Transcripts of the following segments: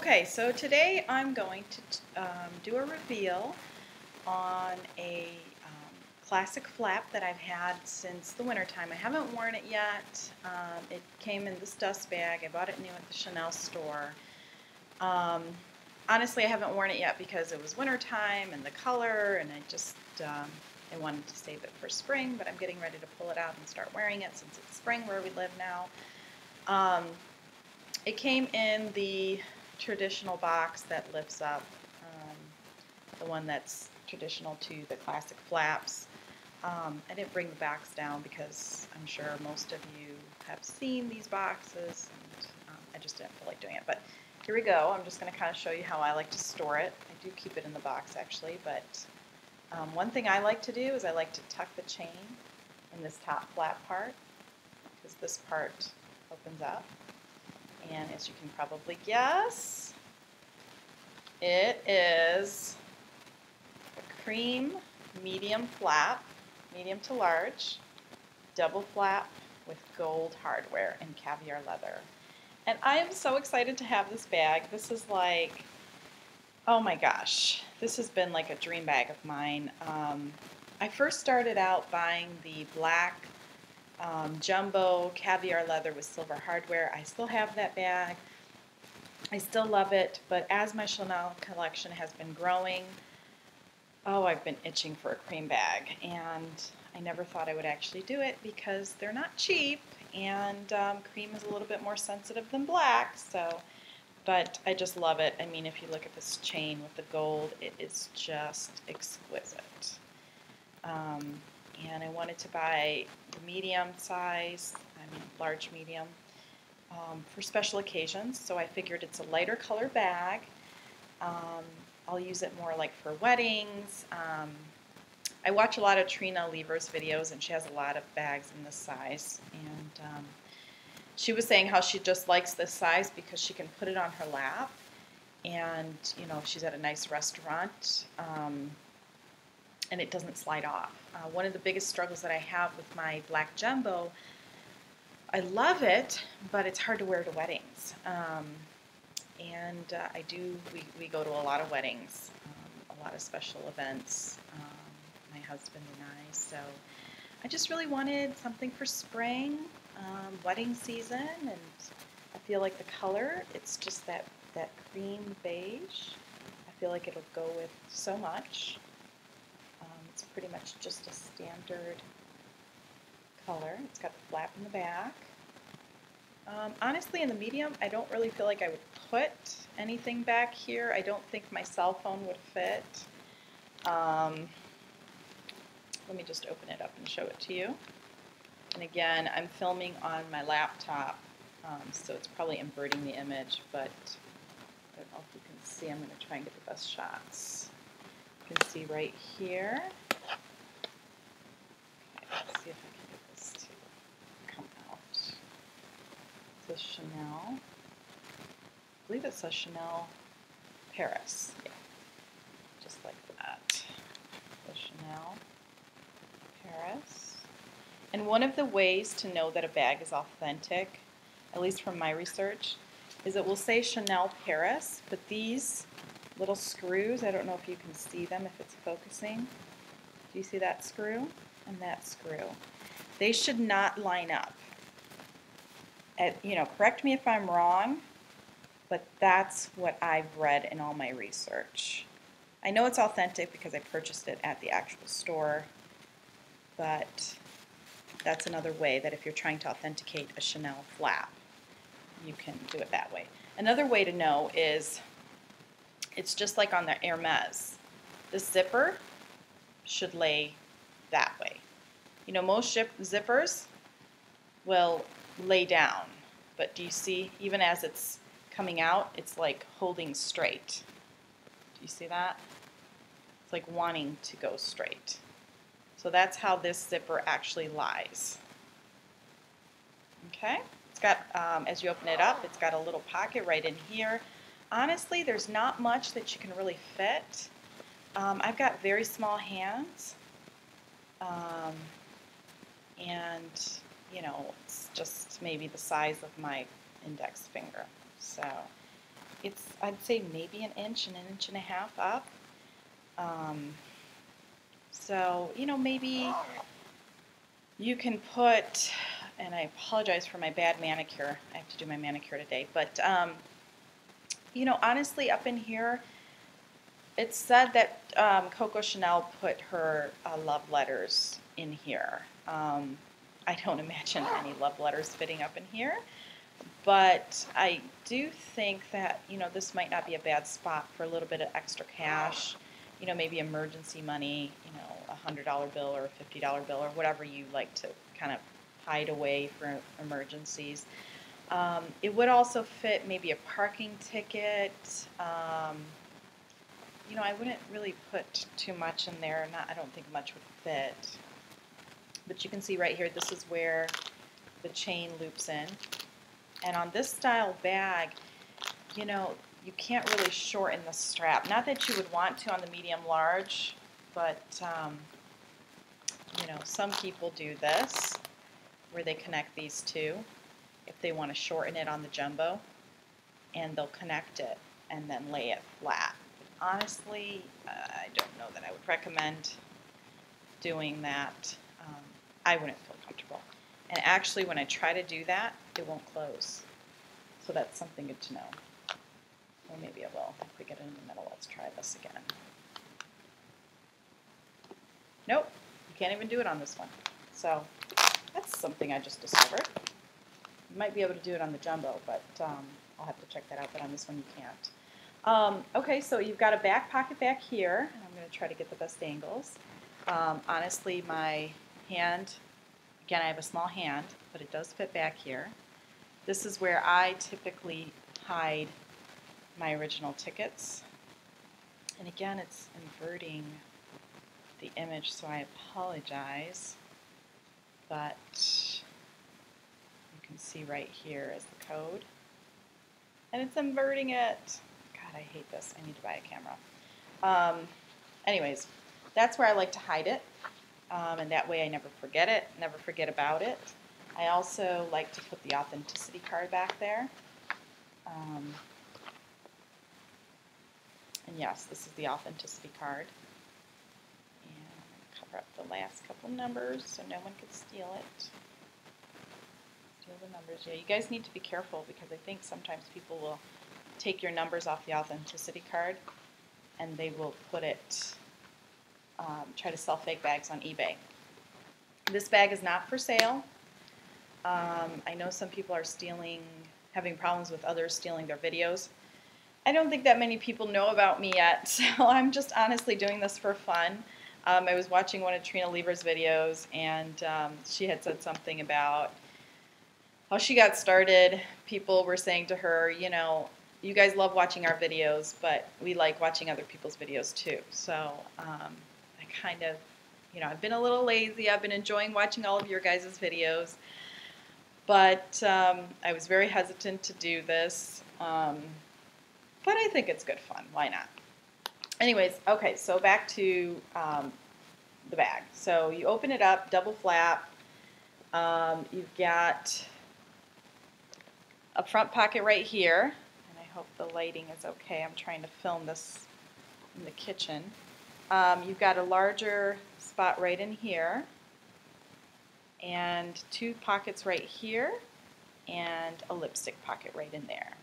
Okay, so today I'm going to do a reveal on a classic flap that I've had since the wintertime. I haven't worn it yet. It came in this dust bag. I bought it new at the Chanel store. Um, Honestly, I haven't worn it yet because it was wintertime and the color, and I wanted to save it for spring, but I'm getting ready to pull it out and start wearing it since it's spring where we live now. It came in the traditional box that lifts up, the one that's traditional to the classic flaps. I didn't bring the box down because I'm sure most of you have seen these boxes, and I just didn't feel like doing it. But here we go. I'm just going to kind of show you how I like to store it. I do keep it in the box actually, but one thing I like to do is I like to tuck the chain in this top flap part, because this part opens up. And as you can probably guess, it is a cream medium flap, medium to large, double flap with gold hardware and caviar leather. And I am so excited to have this bag. This is like, oh my gosh, this has been like a dream bag of mine. I first started out buying the black jumbo caviar leather with silver hardware. I still have that bag. I still love it, but as my Chanel collection has been growing, I've been itching for a cream bag, and I never thought I would actually do it because they're not cheap, and cream is a little bit more sensitive than black, but I just love it. I mean, if you look at this chain with the gold, it is just exquisite. And I wanted to buy the medium size, large medium, for special occasions. So I figured it's a lighter color bag. I'll use it more like for weddings. I watch a lot of Trina Lever's videos, and she has a lot of bags in this size. And she was saying how she just likes this size because she can put it on her lap. And, you know, if she's at a nice restaurant, and it doesn't slide off. One of the biggest struggles that I have with my black jumbo, I love it, but it's hard to wear to weddings. We go to a lot of weddings, a lot of special events, my husband and I, so I just really wanted something for spring, wedding season, and I feel like the color, it's just that cream beige. I feel like it'll go with so much. It's pretty much just a standard color. It's got the flap in the back. Honestly, in the medium, I don't really feel like I would put anything back here. I don't think my cell phone would fit. Let me just open it up and show it to you. And again, I'm filming on my laptop, so it's probably inverting the image, but I don't know if you can see. I'm going to try and get the best shots. You can see right here. Let's see if I can get this to come out. It says Chanel. I believe it says Chanel Paris. Yeah, just like that. The Chanel Paris. And one of the ways to know that a bag is authentic, at least from my research, is it will say Chanel Paris, but these little screws, I don't know if you can see them if it's focusing. Do you see that screw? And that screw. They should not line up. Correct me if I'm wrong, but that's what I've read in all my research. I know it's authentic because I purchased it at the actual store, but that's another way that if you're trying to authenticate a Chanel flap, you can do it that way. Another way to know is, it's just like on the Hermes. The zipper should lay that way. You know, most zippers will lay down, but do you see, even as it's coming out, it's like holding straight. Do you see that? It's like wanting to go straight. So that's how this zipper actually lies. Okay? It's got, as you open it up, it's got a little pocket right in here. Honestly, there's not much that you can really fit. I've got very small hands, and it's just maybe the size of my index finger. So it's, I'd say maybe an inch and a half up. So, you know, maybe you can put, and I apologize for my bad manicure. I have to do my manicure today. But, you know, honestly, up in here, it's said that Coco Chanel put her love letters in here. I don't imagine any love letters fitting up in here. But I do think that, you know, this might not be a bad spot for a little bit of extra cash. You know, maybe emergency money, you know, a $100 bill or a $50 bill or whatever you like to kind of hide away for emergencies. It would also fit maybe a parking ticket. You know, I wouldn't really put too much in there. I don't think much would fit. But you can see right here, this is where the chain loops in. And on this style bag, you know, you can't really shorten the strap. Not that you would want to on the medium large, but, you know, some people do this, where they connect these two, if they want to shorten it on the jumbo, and they'll connect it and then lay it flat. Honestly, I don't know that I would recommend doing that. I wouldn't feel comfortable. And actually, when I try to do that, it won't close. So that's something good to know. Or maybe it will. If we get it in the middle, let's try this again. Nope, you can't even do it on this one. So that's something I just discovered. You might be able to do it on the jumbo, but I'll have to check that out. But on this one, you can't. Okay, so you've got a back pocket back here. And I'm going to try to get the best angles. Honestly, my hand, again, I have a small hand, but it does fit back here. This is where I typically hide my original tickets. And again, it's inverting the image, so I apologize. But you can see right here is the code. And it's inverting it. God, I hate this. I need to buy a camera. Anyways, that's where I like to hide it. And that way I never forget it, never forget about it. I also like to put the authenticity card back there. And yes, this is the authenticity card. And I'm going to cover up the last couple numbers so no one can steal it. Steal the numbers. Yeah, you guys need to be careful because I think sometimes people will take your numbers off the authenticity card and they will put it, try to sell fake bags on eBay. This bag is not for sale. I know some people are having problems with others stealing their videos. I don't think that many people know about me yet, so I'm just honestly doing this for fun. I was watching one of Trina Lieber's videos, and she had said something about how she got started. People were saying to her, you know, you guys love watching our videos, but we like watching other people's videos too. So I kind of, you know, I've been a little lazy. I've been enjoying watching all of your guys' videos. But I was very hesitant to do this. But I think it's good fun. Why not? Anyways, okay, so back to the bag. So you open it up, double flap. You've got a front pocket right here. And I hope the lighting is okay. I'm trying to film this in the kitchen. You've got a larger spot right in here. And two pockets right here. And a lipstick pocket right in there.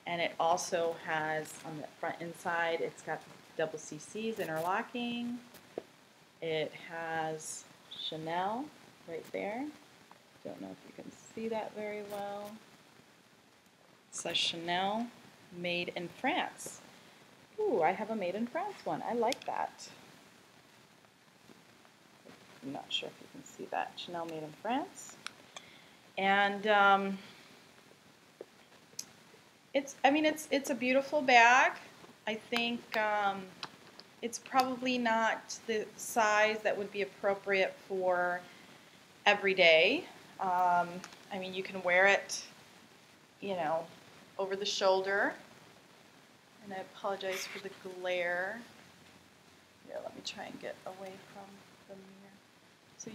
And it also has, on the front inside, it's got double CCs interlocking. It has Chanel right there. Don't know if you can see that very well. It says Chanel, made in France. Ooh, I have a made in France one. I like that. I'm not sure if you can see that. Chanel, made in France. And it's a beautiful bag. I think it's probably not the size that would be appropriate for every day. I mean, you can wear it, you know, over the shoulder. And I apologize for the glare. Here, let me try and get away from the mirror. So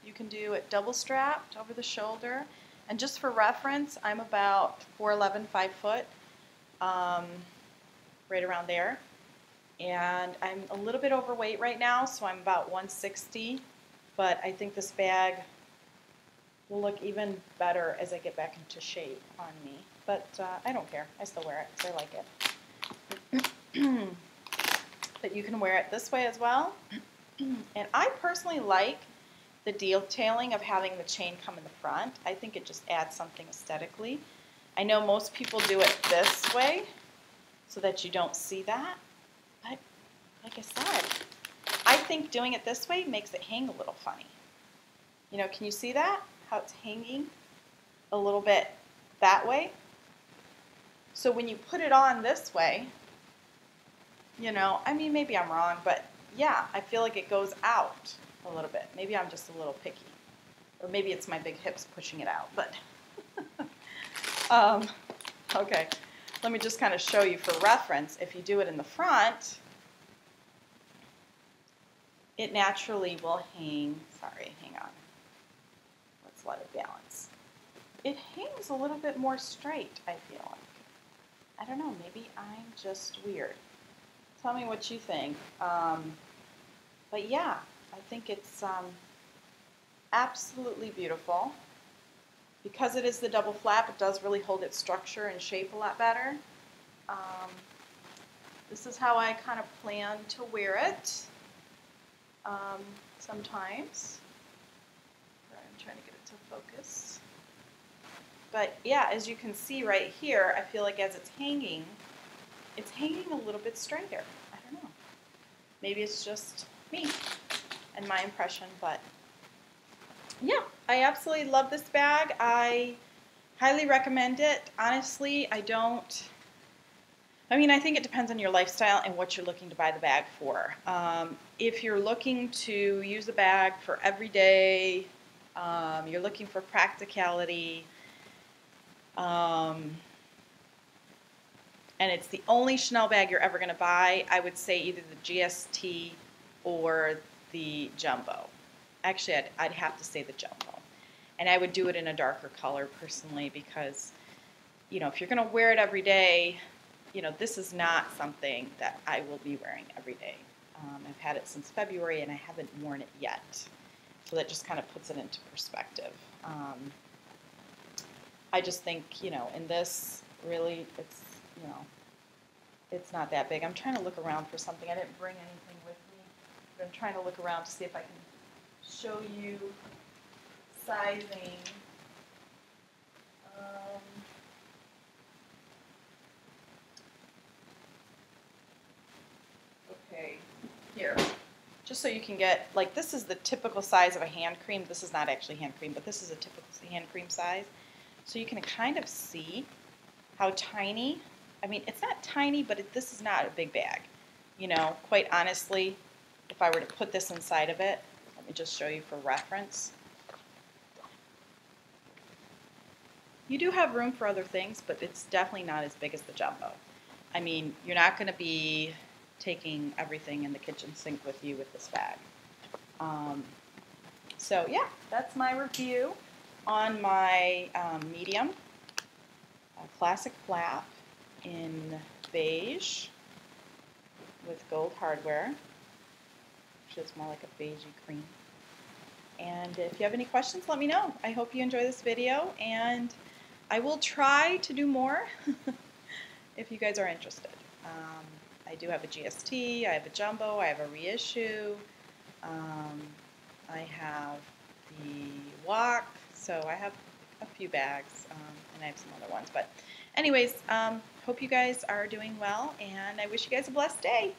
you can do it double strapped over the shoulder. And just for reference, I'm about 4'11", 5 foot. right around there. And I'm a little bit overweight right now, so I'm about 160, but I think this bag will look even better as I get back into shape on me. But I don't care. I still wear it because I like it. But you can wear it this way as well. And I personally like the detailing of having the chain come in the front. I think it just adds something aesthetically. I know most people do it this way so that you don't see that. But like I said, I think doing it this way makes it hang a little funny. You know, can you see that? How it's hanging a little bit that way? So when you put it on this way, you know, I mean, maybe I'm wrong, but yeah, I feel like it goes out a little bit. Maybe I'm just a little picky. Or maybe it's my big hips pushing it out, but okay. Let me just kind of show you for reference. If you do it in the front, it naturally will hang. Sorry, hang on. Let's let it balance. It hangs a little bit more straight, I feel like. I don't know, maybe I'm just weird. Tell me what you think. But yeah, I think it's absolutely beautiful. Because it is the double flap, it does really hold its structure and shape a lot better. This is how I kind of plan to wear it sometimes. I'm trying to get it to focus. But yeah, as you can see right here, I feel like as it's hanging a little bit straighter. I don't know. Maybe it's just me and my impression, but yeah, I absolutely love this bag. I highly recommend it. Honestly, I think it depends on your lifestyle and what you're looking to buy the bag for. If you're looking to use a bag for every day, you're looking for practicality, and it's the only Chanel bag you're ever going to buy, I would say either the GST or the Jumbo. Actually, I'd have to say the Jumbo. And I would do it in a darker color personally because, you know, if you're going to wear it every day, you know, this is not something that I will be wearing every day. I've had it since February and I haven't worn it yet. So that just kind of puts it into perspective. I just think, you know, in this, really, it's, you know, it's not that big. I'm trying to look around for something. I didn't bring anything with me, but I'm trying to look around to see if I can show you sizing. Okay, here. Just so you can get, like, this is the typical size of a hand cream. This is not actually hand cream, but this is a typical hand cream size. So you can kind of see how tiny. I mean, it's not tiny, but this is not a big bag. You know, quite honestly, if I were to put this inside of it, let me just show you for reference. You do have room for other things, but it's definitely not as big as the Jumbo. I mean, you're not going to be taking everything in the kitchen sink with you with this bag. So yeah, that's my review on my medium classic flap in beige with gold hardware, which is more like a beigey cream. And if you have any questions, let me know. I hope you enjoy this video, and I will try to do more if you guys are interested. I do have a GST, I have a Jumbo, I have a reissue, I have the Walk, so I have a few bags, and I have some other ones. But anyways, hope you guys are doing well, and I wish you guys a blessed day.